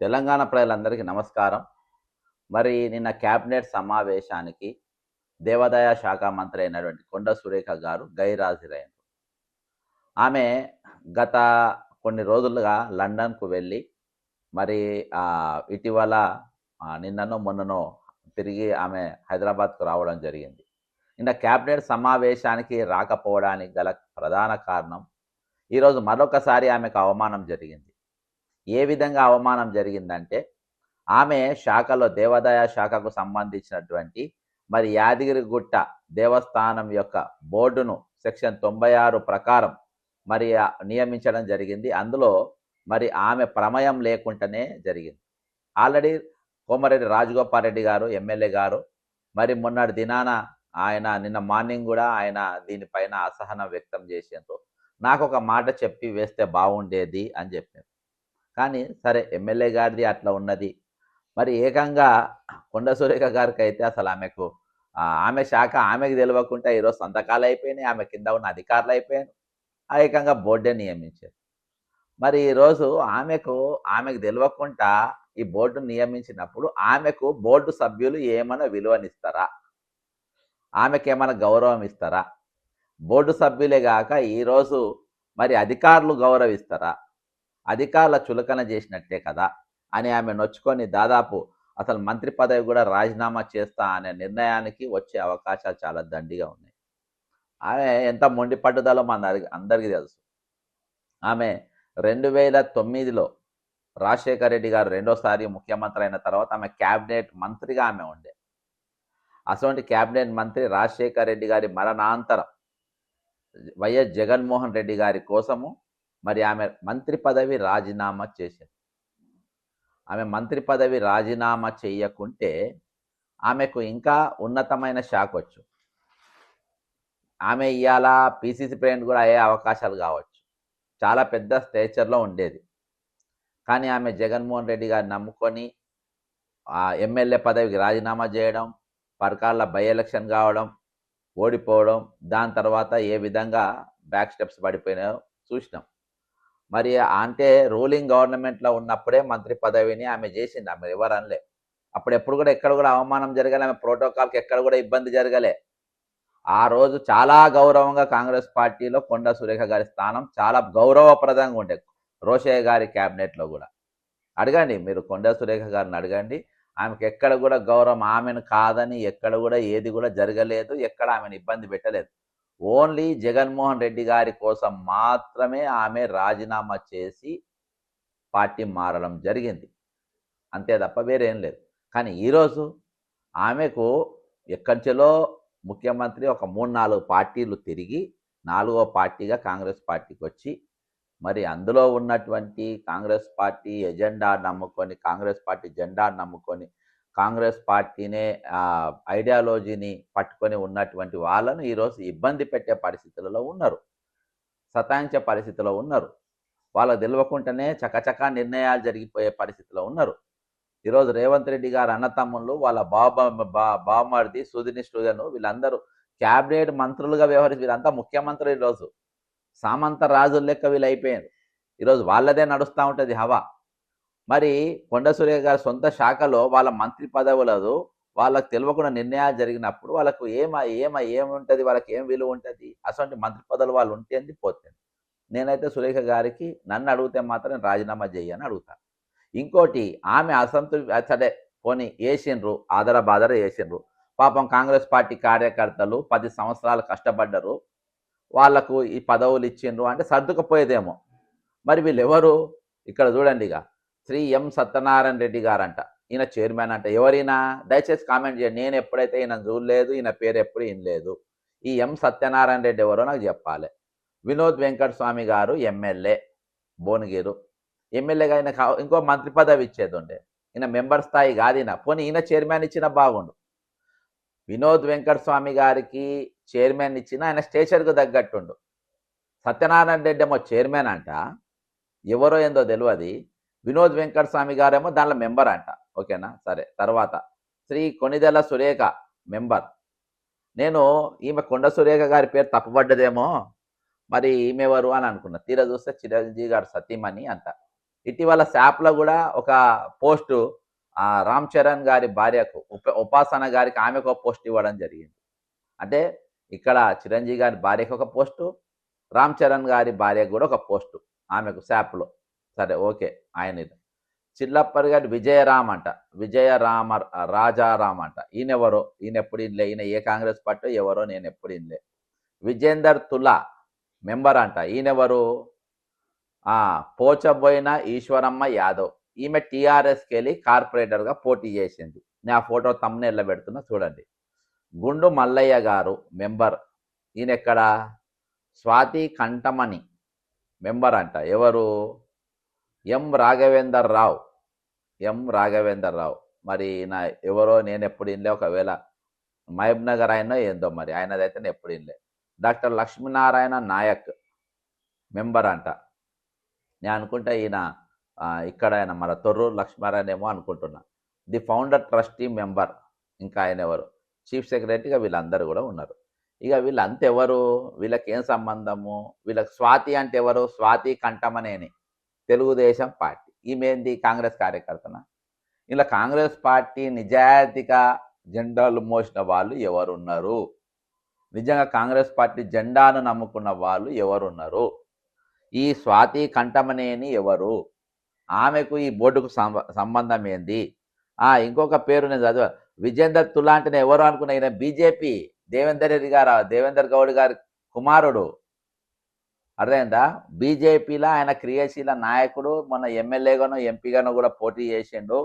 తెలంగాణ ప్రజలందరికీ నమస్కారం. మరి నిన్న కేబినెట్ సమావేశానికి దేవాదాయ శాఖ మంత్రి అయినటువంటి కొండ సురేఖ గారు గైర్హాజరైనారు. ఆమె గత కొన్ని రోజులుగా లండన్‌కు వెళ్ళి మరి ఇటీవల నిన్ననో మొన్ననో తిరిగి ఆమె హైదరాబాద్‌కు రావడం జరిగింది. నిన్న కేబినెట్ సమావేశానికి రాకపోవడానికి గల ప్రధాన కారణం ఈరోజు మరొకసారి ఆమెకు అవమానం జరిగింది. ఏ విధంగా అవమానం జరిగిందంటే, ఆమె శాఖలో దేవాదాయ శాఖకు సంబంధించినటువంటి మరి యాదగిరిగుట్ట దేవస్థానం యొక్క బోర్డును సెక్షన్ 96 ప్రకారం మరి నియమించడం జరిగింది. అందులో మరి ఆమె ప్రమేయం లేకుండానే జరిగింది. ఆల్రెడీ కోమరెడ్డి రాజగోపాల్ రెడ్డి గారు ఎమ్మెల్యే గారు మరి మొన్నటి దినాన ఆయన నిన్న మార్నింగ్ కూడా ఆయన దీనిపైన అసహనం వ్యక్తం చేసేందుకు నాకొక మాట చెప్పి వేస్తే బాగుండేది అని చెప్పారు. కానీ సరే ఎమ్మెల్యే గారిది అట్లా ఉన్నది. మరి ఏకంగా కొండ సురేఖ గారికి అయితే అసలు ఆమెకు ఆమె శాఖ ఆమెకు తెలియకుండా ఈరోజు సంతకాలు అయిపోయినాయి. ఆమె కింద ఉన్న అధికారులు అయిపోయారు. ఏకంగా బోర్డే నియమించారు. మరి ఈరోజు ఆమెకు తెలియకుండా ఈ బోర్డు నియమించినప్పుడు ఆమెకు బోర్డు సభ్యులు ఏమైనా విలువనిస్తారా? ఆమెకేమైనా గౌరవం ఇస్తారా? బోర్డు సభ్యులే గాక ఈరోజు మరి అధికారులు గౌరవిస్తారా? అధికారుల చులకన చేసినట్టే కదా అని ఆమె నొచ్చుకొని దాదాపు అసలు మంత్రి పదవి కూడా రాజీనామా చేస్తా అనే నిర్ణయానికి వచ్చే అవకాశాలు చాలా దండిగా ఉన్నాయి. ఆమె ఎంత మొండి పట్టుదలో అందరికీ తెలుసు. ఆమె 2009లో రాజశేఖర రెడ్డి గారు రెండోసారి ముఖ్యమంత్రి అయిన తర్వాత ఆమె క్యాబినెట్ మంత్రిగా ఆమె ఉండే. అటువంటి క్యాబినెట్ మంత్రి రాజశేఖర రెడ్డి గారి మరణాంతరం వైఎస్ జగన్మోహన్ రెడ్డి గారి కోసము మరి ఆమె మంత్రి పదవి రాజీనామా చేశారు. ఆమె మంత్రి పదవి రాజీనామా చేయకుంటే ఆమెకు ఇంకా ఉన్నతమైన శాఖ వచ్చు. ఆమె ఇవాళ పిసిసి ప్రెసిడెంట్ కూడా అయ్యే అవకాశాలు కావచ్చు. చాలా పెద్ద స్టేచర్లో ఉండేది. కానీ ఆమె జగన్మోహన్ రెడ్డి గారిని నమ్ముకొని ఎమ్మెల్యే పదవికి రాజీనామా చేయడం, పరకాళ్ళ బై ఎలక్షన్ కావడం, ఓడిపోవడం, దాని తర్వాత ఏ విధంగా బ్యాక్ స్టెప్స్ పడిపోయినాయో చూసినాం. మరి అంటే రూలింగ్ గవర్నమెంట్లో ఉన్నప్పుడే మంత్రి పదవిని ఆమె చేసింది. ఆమె ఎవరు అనలే. అప్పుడు ఎప్పుడు కూడా ఎక్కడ కూడా అవమానం జరగలే. ఆమె ప్రోటోకాల్కి ఎక్కడ కూడా ఇబ్బంది జరగలే. ఆ రోజు చాలా గౌరవంగా కాంగ్రెస్ పార్టీలో కొండ సురేఖ గారి స్థానం చాలా గౌరవప్రదంగా ఉండే. రోషయ్య గారి క్యాబినెట్లో కూడా అడగండి, మీరు కొండ సురేఖ గారిని అడగండి. ఆమెకు ఎక్కడ కూడా గౌరవం, ఆమెను కాదని ఎక్కడ కూడా ఏది కూడా జరగలేదు. ఎక్కడ ఆమెను ఇబ్బంది పెట్టలేదు. ఓన్లీ జగన్మోహన్ రెడ్డి గారి కోసం మాత్రమే ఆమె రాజీనామా చేసి పార్టీ మారడం జరిగింది. అంతే తప్ప వేరేం లేదు. కానీ ఈరోజు ఆమెకు ఎక్కడిలో ముఖ్యమంత్రి ఒక 3-4 పార్టీలు తిరిగి 4వ పార్టీగా కాంగ్రెస్ పార్టీకి వచ్చి మరి అందులో ఉన్నటువంటి కాంగ్రెస్ పార్టీ ఎజెండా నమ్ముకొని, కాంగ్రెస్ పార్టీ జెండా నమ్ముకొని, కాంగ్రెస్ పార్టీనే ఐడియాలజీని పట్టుకొని ఉన్నటువంటి వాళ్ళను ఈరోజు ఇబ్బంది పెట్టే పరిస్థితులలో ఉన్నారు. సతాయించే పరిస్థితిలో ఉన్నారు. వాళ్ళకు తెలియకుండానే చకచకా నిర్ణయాలు జరిగిపోయే పరిస్థితిలో ఉన్నారు. ఈరోజు రేవంత్ రెడ్డి గారు అన్నతమ్ముళ్ళు, వాళ్ళ బావమరిది సుధిని స్టూడెను వీళ్ళందరూ క్యాబినెట్ మంత్రులుగా వీళ్ళంతా ముఖ్యమంత్రులు. ఈరోజు సామంత రాజుల లెక్క వీళ్ళు అయిపోయారు. ఈరోజు వాళ్ళదే నడుస్తూ ఉంటుంది హవా. మరి కొండ సురేఖ గారి సొంత శాఖలో వాళ్ళ మంత్రి పదవులదు వాళ్ళకు తెలియకుండా నిర్ణయాలు జరిగినప్పుడు వాళ్ళకు ఏముంటుంది, వాళ్ళకి ఏం విలువ ఉంటుంది? అటువంటి మంత్రి పదవులు వాళ్ళు ఉంటేంది పోతుంది. నేనైతే సురేఖ గారికి నన్ను అడిగితే మాత్రం రాజీనామా చేయని అడుగుతాను. ఇంకోటి, ఆమె అసంతృప్తి సరే పోనీ వేసిండ్రు, ఆదర వేసిండ్రు. పాపం కాంగ్రెస్ పార్టీ కార్యకర్తలు 10 సంవత్సరాలు కష్టపడ్డరు, వాళ్లకు ఈ పదవులు ఇచ్చిండ్రు అంటే సర్దుకుపోయేదేమో. మరి వీళ్ళెవరు? ఇక్కడ చూడండి, ఇక శ్రీ ఎం సత్యనారాయణ రెడ్డి గారంట, ఈయన చైర్మన్ అంట. ఎవరైనా దయచేసి కామెంట్ చేయండి. నేను ఎప్పుడైతే ఈయన చూడలేదు, ఈయన పేరు ఎప్పుడు వినలేదు. ఈ ఎం సత్యనారాయణ రెడ్డి ఎవరో నాకు చెప్పాలి. వినోద్ వెంకట స్వామి గారు ఎమ్మెల్యే భువనగిరి ఎమ్మెల్యేగా ఆయన ఇంకో మంత్రి పదవి ఇచ్చేది ఉండే. ఈయన మెంబర్ స్థాయి కాదు. ఈయన పోనీ ఈయన చైర్మన్ ఇచ్చిన బాగుండు. వినోద్ వెంకట స్వామి గారికి చైర్మన్ ఇచ్చిన ఆయన స్టేచర్కు తగ్గట్టుండు. సత్యనారాయణ రెడ్డి ఏమో చైర్మన్ అంట, ఎవరో ఏందో తెలియదు. వినోద్ వెంకట స్వామి గారేమో దానిలో మెంబర్ అంట. ఓకేనా, సరే. తర్వాత శ్రీ కొనిదెల సురేఖ మెంబర్. నేను ఈమె కొండ సురేఖ గారి పేరు తప్పుపడ్డదేమో, మరి ఈమెవరు అని అనుకున్నా. తీరా చూస్తే చిరంజీవి గారు సతీమణి అంట. ఇటీవల శాప్లో కూడా ఒక పోస్టు రామ్ చరణ్ గారి భార్యకు ఉపాసన గారికి ఆమెకు ఒక పోస్ట్ ఇవ్వడం జరిగింది. అంటే ఇక్కడ చిరంజీవి గారి భార్యకు ఒక పోస్టు, రామ్ చరణ్ గారి భార్యకు కూడా ఒక పోస్టు ఆమెకు శాప్లో. సరే ఓకే. ఆయన చిల్లప్పర్ గారి విజయరామ్ అంట, విజయరామ రాజారాం అంట. ఈయనెవరో, ఈయన ఎప్పుడు ఇన్లే, ఈయన ఏ కాంగ్రెస్ పార్టీ ఎవరో నేను ఎప్పుడు ఇన్లే. విజేందర్ తులా మెంబర్ అంట. ఈయనెవరు? పోచబోయిన ఈశ్వరమ్మ యాదవ్. ఈమె టీఆర్ఎస్కి వెళ్ళి కార్పొరేటర్గా పోటీ చేసింది. నేను ఆ ఫోటో తమ్మునేళ్ళ పెడుతున్నా చూడండి. గుండు మల్లయ్య గారు మెంబర్. ఈయన ఎక్కడ? స్వాతి కంఠమణి మెంబర్ అంట. ఎవరు? ఎం రాఘవేందర్ రావు. ఎం రాఘవేందర్ రావు. మరి నా ఎవరో నేను ఎప్పుడు ఇన్లే. ఒకవేళ మహబూబ్ నగర్ ఆయన ఏందో మరి, ఆయనదైతే నేను ఎప్పుడు ఇన్లే. డాక్టర్ లక్ష్మీనారాయణ నాయక్ మెంబర్ అంట. నేను అనుకుంటా ఈయన ఇక్కడ ఆయన మన తొర్రూరు లక్ష్మీనారాయణ ఏమో అనుకుంటున్నా. The founder trustee member. ఇంకా ఆయన ఎవరు? చీఫ్ సెక్రటరీగా వీళ్ళందరూ కూడా ఉన్నారు. ఇక వీళ్ళంతా ఎవరు? వీళ్ళకి ఏం సంబంధము? వీళ్ళకి స్వాతి అంటే ఎవరు? స్వాతి కంఠమనేని, తెలుగుదేశం పార్టీ. ఈమెంది కాంగ్రెస్ కార్యకర్తన? ఇలా కాంగ్రెస్ పార్టీ నిజాయితీగా జెండాలు మోసిన వాళ్ళు ఎవరున్నారు? నిజంగా కాంగ్రెస్ పార్టీ జెండాను నమ్ముకున్న వాళ్ళు ఎవరున్నారు? ఈ స్వాతి కంఠమనేని ఎవరు? ఆమెకు ఈ బోర్డుకు సంబంధం ఏంది? ఇంకొక పేరు నేను చదివా, విజేందర్ తులా అంటే ఎవరు అనుకున్నా, ఈయన బీజేపీ దేవేందర్ గౌడ్ గారి కుమారుడు. అర్థమైందా? బీజేపీలో ఆయన క్రియాశీల నాయకుడు. మొన్న ఎమ్మెల్యేగానో ఎంపీగానో కూడా పోటీ చేసిండు.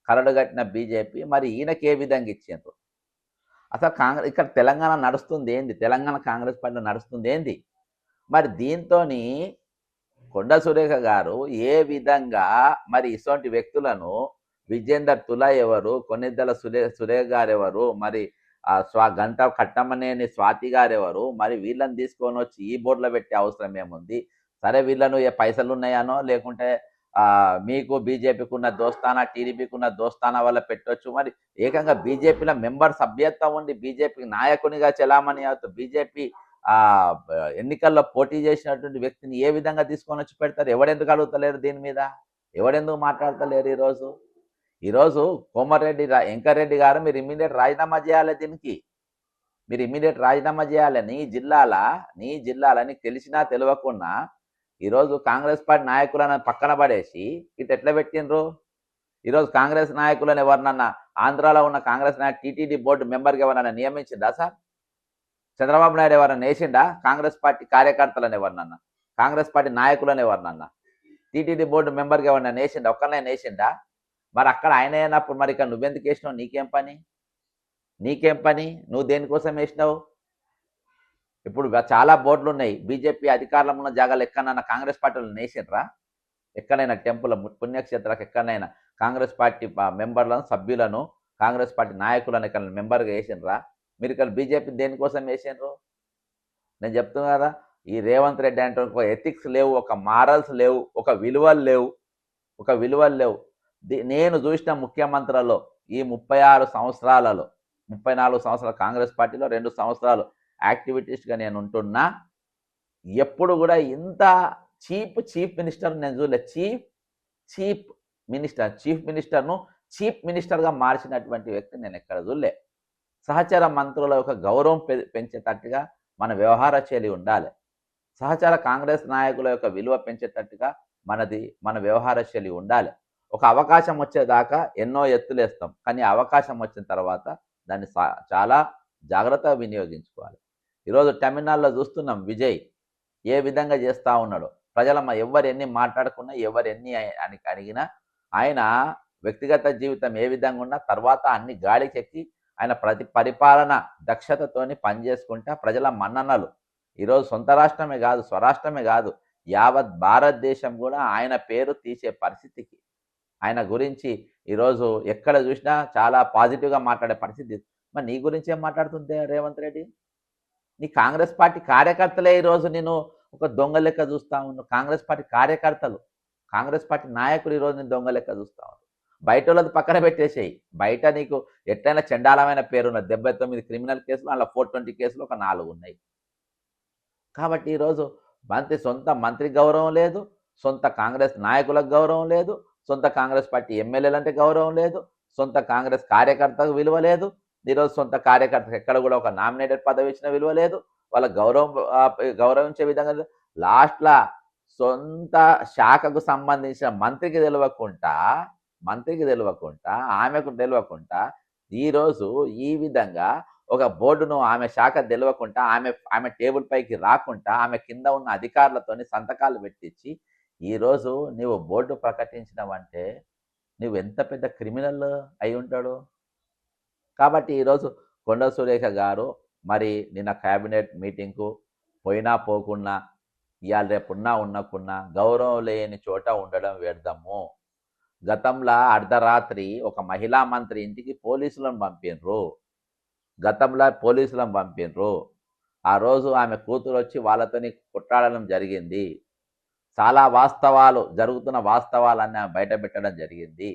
కరడు కట్టిన బీజేపీ. మరి ఈయనకి ఏ విధంగా ఇచ్చిండ్రు? అసలు కాంగ్రెస్ ఇక్కడ తెలంగాణ నడుస్తుంది ఏంది? తెలంగాణ కాంగ్రెస్ పార్టీలో నడుస్తుంది ఏంది? మరి దీంతో కొండ సురేఖ గారు ఏ విధంగా మరి ఇటువంటి వ్యక్తులను, విజేందర్ తులా ఎవరు, కొన్నిద్దల సురేఖ గారు ఎవరు, మరి గంట కట్టమనేని స్వాతి గారు ఎవరు, మరి వీళ్ళని తీసుకొని వచ్చి ఈ బోర్డులో పెట్టే అవసరం ఏముంది? సరే వీళ్ళను ఏ పైసలు ఉన్నాయానో, లేకుంటే మీకు బీజేపీకి ఉన్న దోస్తానా, టీడీపీకి ఉన్న దోస్తానా వల్ల పెట్టొచ్చు. మరి ఏకంగా బీజేపీలో మెంబర్ సభ్యత్వం ఉండి బీజేపీ నాయకునిగా చెలామణి అవుతూ బీజేపీ ఎన్నికల్లో పోటీ చేసినటువంటి వ్యక్తిని ఏ విధంగా తీసుకొని వచ్చి పెడతారు? ఎవడెందుకు అడుగుతలేరు దీని మీద? ఎవడెందుకు మాట్లాడతలేరు? ఈరోజు కోమరెడ్డి వెంకరెడ్డి గారు మీరు ఇమ్మీడియట్ రాజీనామా చేయాలి. దీనికి మీరు ఇమ్మీడియట్ రాజీనామా చేయాలి. నీ జిల్లాల నీకు తెలిసినా తెలియకున్నా ఈరోజు కాంగ్రెస్ పార్టీ నాయకులను పక్కన పడేసి ఇటు ఎట్లా పెట్టినరు? ఈరోజు కాంగ్రెస్ నాయకులను ఎవరినన్నా, ఆంధ్రాలో ఉన్న కాంగ్రెస్ నాయకు టీటీడీ బోర్డు మెంబర్గా ఎవరన్నా నియమించిందా సార్? చంద్రబాబు నాయుడు ఎవరన్నా వేసిండా? కాంగ్రెస్ పార్టీ కార్యకర్తలను ఎవరినన్నా, కాంగ్రెస్ పార్టీ నాయకులను ఎవరినన్నా టీటీడీ బోర్డు మెంబర్గా ఎవరన్నా వేసిండా? ఒక్కరినే వేసిండా? మరి అక్కడ ఆయన అయినప్పుడు మరి ఇక్కడ నువ్వెందుకు వేసినావు? నీకేం పని? నువ్వు దేనికోసం వేసినావు? ఇప్పుడు చాలా బోర్డులు ఉన్నాయి. బీజేపీ అధికారంలో ఉన్న జాగాలు ఎక్కడైనా కాంగ్రెస్ పార్టీలు వేసిండ్రా? ఎక్కడైనా టెంపుల్ పుణ్యక్షేత్రాలకు ఎక్కడైనా కాంగ్రెస్ పార్టీ మెంబర్లను, సభ్యులను, కాంగ్రెస్ పార్టీ నాయకులను ఇక్కడ మెంబర్గా వేసిండ్రా? మీరు ఇక్కడ బీజేపీ దేనికోసం వేసిండ్రు? నేను చెప్తున్నా కదా, ఈ రేవంత్ రెడ్డి అంటే ఒక ఎథిక్స్ లేవు, ఒక మారల్స్ లేవు, ఒక విలువలు లేవు. నేను చూసిన ముఖ్యమంత్రులలో ఈ 36 సంవత్సరాలలో 34 సంవత్సరాలు కాంగ్రెస్ పార్టీలో 2 సంవత్సరాలు యాక్టివిటీస్గా నేను ఉంటున్నా, ఎప్పుడు కూడా ఇంత చీఫ్ మినిస్టర్ నేను చూడలే. చీఫ్ మినిస్టర్ను చీఫ్ మినిస్టర్గా మార్చినటువంటి వ్యక్తి నేను ఎక్కడ చూడలే. సహచర మంత్రుల యొక్క గౌరవం పెంచేటట్టుగా మన వ్యవహార శైలి ఉండాలి. సహచర కాంగ్రెస్ నాయకుల యొక్క విలువ పెంచేటట్టుగా మన వ్యవహార శైలి ఉండాలి. ఒక అవకాశం వచ్చేదాకా ఎన్నో ఎత్తులేస్తాం, కానీ అవకాశం వచ్చిన తర్వాత దాన్ని చాలా జాగ్రత్తగా వినియోగించుకోవాలి. ఈరోజు టెర్మినాల్లో చూస్తున్నాం విజయ్ ఏ విధంగా చేస్తూ ఉన్నాడు. ప్రజలమ్మ ఎవరు ఎన్ని మాట్లాడుకున్నా, ఎవరు ఎన్ని అడిగినా ఆయన వ్యక్తిగత జీవితం ఏ విధంగా ఉన్నా తర్వాత అన్ని గాడికెక్కి ఆయన పరిపాలన దక్షతతోని పనిచేసుకుంటా ప్రజల మన్ననలు ఈరోజు సొంత రాష్ట్రమే కాదు, స్వరాష్ట్రమే కాదు, యావత్ భారతదేశం కూడా ఆయన పేరు తీసే పరిస్థితికి, ఆయన గురించి ఈరోజు ఎక్కడ చూసినా చాలా పాజిటివ్గా మాట్లాడే పరిస్థితి. మరి నీ గురించి ఏం మాట్లాడుతుంది రేవంత్ రెడ్డి? నీ కాంగ్రెస్ పార్టీ కార్యకర్తలే ఈరోజు నేను ఒక దొంగ లెక్క చూస్తూ ఉన్నాను. కాంగ్రెస్ పార్టీ కార్యకర్తలు, కాంగ్రెస్ పార్టీ నాయకులు ఈరోజు నేను దొంగ లెక్క చూస్తూ ఉన్నాను. బయట వాళ్ళది పక్కన పెట్టేసేయి. బయట నీకు ఎట్లయినా చండాలమైన పేరున్నది. 79 క్రిమినల్ కేసులు, అలా 420 కేసులు ఒక 4 ఉన్నాయి. కాబట్టి ఈరోజు సొంత మంత్రి గౌరవం లేదు, సొంత కాంగ్రెస్ నాయకులకు గౌరవం లేదు, సొంత కాంగ్రెస్ పార్టీ ఎమ్మెల్యేలంటే గౌరవం లేదు, సొంత కాంగ్రెస్ కార్యకర్తకు విలువ లేదు. ఈరోజు సొంత కార్యకర్తకు ఎక్కడ కూడా ఒక నామినేటెడ్ పదవి ఇచ్చిన విలువ లేదు. వాళ్ళ గౌరవించే విధంగా లాస్ట్‌ల సొంత శాఖకు సంబంధించిన మంత్రికి తెలవకుంటా, ఆమెకు తెలవకుంటా ఈరోజు ఈ విధంగా ఒక బోర్డును ఆమె శాఖ తెలవకుంటా, ఆమె టేబుల్ పైకి రాకుండా, ఆమె కింద ఉన్న అధికారులతోని సంతకాలు పెట్టించి, ఈరోజు నీవు బోర్డు ప్రకటించినవంటే నువ్వెంత పెద్ద క్రిమినల్ అయి ఉంటాడు. కాబట్టి ఈరోజు కొండ సురేఖ గారు మరి నిన్న క్యాబినెట్ మీటింగ్‌కు పోయినా పోకున్నా, ఇయాల రేపున్నా ఉండకున్నా గౌరవం లేని చోట ఉండడం వ్యర్థము. గతంలో అర్ధరాత్రి ఒక మహిళా మంత్రి ఇంటికి పోలీసులను పంపిండ్రు. ఆ రోజు ఆమె కూతురు వచ్చి వాళ్ళతోని కొట్లాడడం జరిగింది. చాలా జరుగుతున్న వాస్తవాలన్నీ ఆమె బయట పెట్టడం జరిగింది.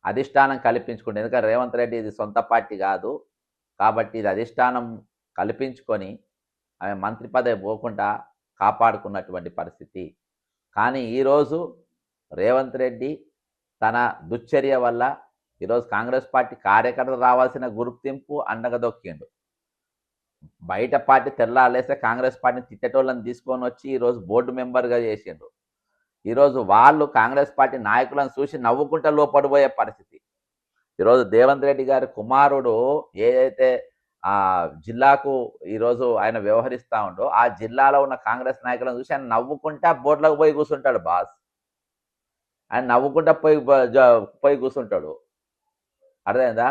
అధిష్టానం కల్పించుకుంటే, ఎందుకంటే రేవంత్ రెడ్డి ఇది సొంత పార్టీ కాదు కాబట్టి ఇది అధిష్టానం కల్పించుకొని ఆమె మంత్రి పదవి పోకుండా కాపాడుకున్నటువంటి పరిస్థితి. కానీ ఈరోజు రేవంత్ రెడ్డి తన దుశ్చర్య వల్ల ఈరోజు కాంగ్రెస్ పార్టీ కార్యకర్తలు రావాల్సిన గుర్తింపు అండగదొక్కిండు. బయట పార్టీ తెల్లాలేస్తే కాంగ్రెస్ పార్టీని తిట్టేటోళ్ళని తీసుకొని వచ్చి ఈరోజు బోర్డు మెంబర్గా చేసిండు. ఈరోజు వాళ్ళు కాంగ్రెస్ పార్టీ నాయకులను చూసి నవ్వుకుంటూ లోపడిపోయే పరిస్థితి. ఈరోజు రేవంత్ రెడ్డి గారి కుమారుడు ఏదైతే జిల్లాకు ఈరోజు ఆయన వ్యవహరిస్తూ ఉండో ఆ జిల్లాలో ఉన్న కాంగ్రెస్ నాయకులను చూసి ఆయన నవ్వుకుంటా బోర్డులకు పోయి కూర్చుంటాడు. ఆయన నవ్వుకుంటా పోయి కూర్చుంటాడు. అర్థమైందా?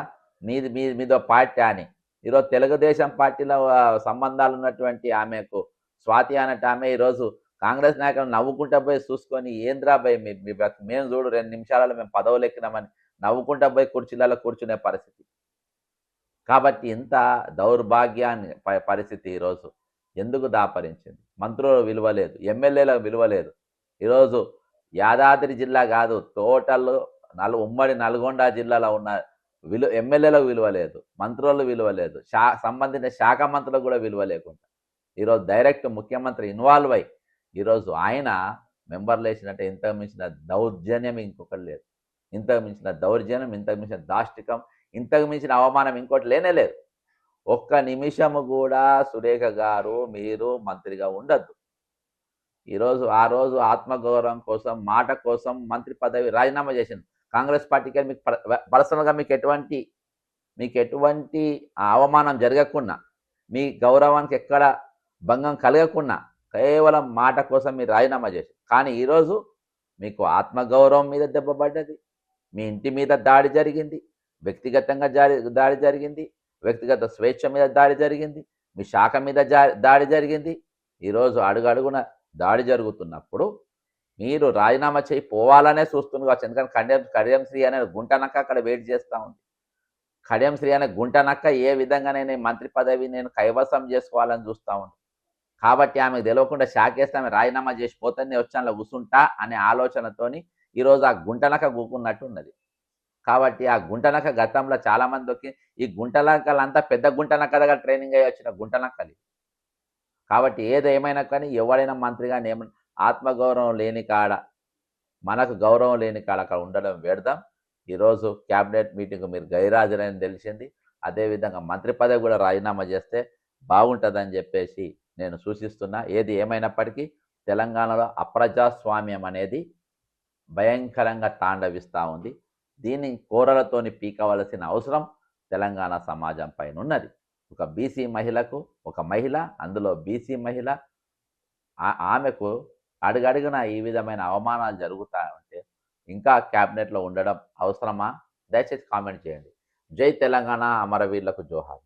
మీదో పార్టీ అని. ఈరోజు తెలుగుదేశం పార్టీలో సంబంధాలు ఉన్నటువంటి ఆమెకు స్వాతి అన్నట్టు ఆమె ఈరోజు కాంగ్రెస్ నాయకులను నవ్వుకుంటా పోయి చూసుకొని, ఏంద్రా భయ్ మేము చూడు 2 నిమిషాలలో మేము పదవులు ఎక్కినామని నవ్వుకుంటా పోయి కుర్చీలలో కూర్చునే పరిస్థితి. కాబట్టి ఇంత దౌర్భాగ్యాన్ని పరిస్థితి ఈరోజు ఎందుకు దాపరించింది? మంత్రులకు విలువ లేదు, ఎమ్మెల్యేలకు విలువ లేదు. ఈరోజు యాదాద్రి జిల్లా కాదు, టోటల్ ఉమ్మడి నల్గొండ జిల్లాలో ఉన్న ఎమ్మెల్యేలకు విలువ లేదు, మంత్రులకు విలువ లేదు, సంబంధించిన శాఖ మంత్రులకు కూడా విలువ లేకుండా ఈరోజు డైరెక్ట్ ముఖ్యమంత్రి ఇన్వాల్వ్ అయ్యి ఈరోజు ఆయన మెంబర్లు వేసినట్టే ఇంతకు మించిన దౌర్జన్యం ఇంకొకటి లేదు. ఇంతకు మించిన దౌర్జన్యం, ఇంతకు మించిన దాష్టికం, ఇంతకు మించిన అవమానం ఇంకోటి లేనే లేదు. ఒక్క నిమిషము కూడా సురేఖ గారు మీరు మంత్రిగా ఉండద్దు. ఆ రోజు ఆత్మగౌరవం కోసం, మాట కోసం మంత్రి పదవి రాజీనామా చేసింది. కాంగ్రెస్ పార్టీకి మీకు పర్సనల్గా మీకు ఎటువంటి అవమానం జరగకుండా, మీ గౌరవానికి ఎక్కడ భంగం కలగకుండా కేవలం మాట కోసం మీరు రాజీనామా చేశారు. కానీ ఈరోజు మీకు ఆత్మగౌరవం మీద దెబ్బ పడ్డది, మీ ఇంటి మీద దాడి జరిగింది, వ్యక్తిగతంగా దాడి జరిగింది, వ్యక్తిగత స్వేచ్ఛ మీద దాడి జరిగింది, మీ శాఖ మీద దాడి జరిగింది. ఈరోజు అడుగడుగున దాడి జరుగుతున్నప్పుడు మీరు రాజీనామా చేయి పోవాలనే చూస్తున్నారు కావచ్చు. ఎందుకంటే కడియం శ్రీ అనే గుంటనక్క అక్కడ వెయిట్ చేస్తూ ఉంది. కడియం శ్రీ అనే గుంటనక్క ఏ విధంగానే మంత్రి పదవి నేను కైవసం చేసుకోవాలని చూస్తూ ఉంది. కాబట్టి ఆమెకు తెలియకుండా శాఖేస్తే ఆమె రాజీనామా చేసి పోతే వచ్చాను కూర్చుంటా అనే ఆలోచనతోని ఈరోజు ఆ గుంటనక్క కూకున్నట్టు ఉన్నది. కాబట్టి ఆ గుంటనక్క గతంలో చాలామంది దొక్కి, ఈ గుంటనక్కలంతా పెద్ద గుంటనక్క దగ్గర ట్రైనింగ్ అయ్యి వచ్చిన గుంటనక్కలి. కాబట్టి ఏదేమైనా కానీ ఎవరైనా మంత్రిగా ఆత్మగౌరవం లేని కాడ, మనకు గౌరవం లేని కాడ అక్కడ ఉండడం వ్యర్థం. ఈరోజు క్యాబినెట్ మీటింగ్ మీరు గైరాజులని తెలిసింది. అదేవిధంగా మంత్రి పదవి కూడా రాజీనామా చేస్తే బాగుంటుందని చెప్పేసి నేను సూచిస్తున్నా. ఏది ఏమైనప్పటికీ తెలంగాణలో అప్రజాస్వామ్యం అనేది భయంకరంగా తాండవిస్తూ ఉంది. దీన్ని కోరలతోని పీకవలసిన అవసరం తెలంగాణ సమాజం పైన ఉన్నది. ఒక బీసీ మహిళకు, ఒక మహిళ, అందులో బీసీ మహిళ, ఆమెకు అడుగడుగున ఈ విధమైన అవమానాలు జరుగుతూ ఉంటే ఇంకా క్యాబినెట్లో ఉండడం అవసరమా? దయచేసి కామెంట్ చేయండి. జై తెలంగాణ, అమరవీరులకు జోహార్.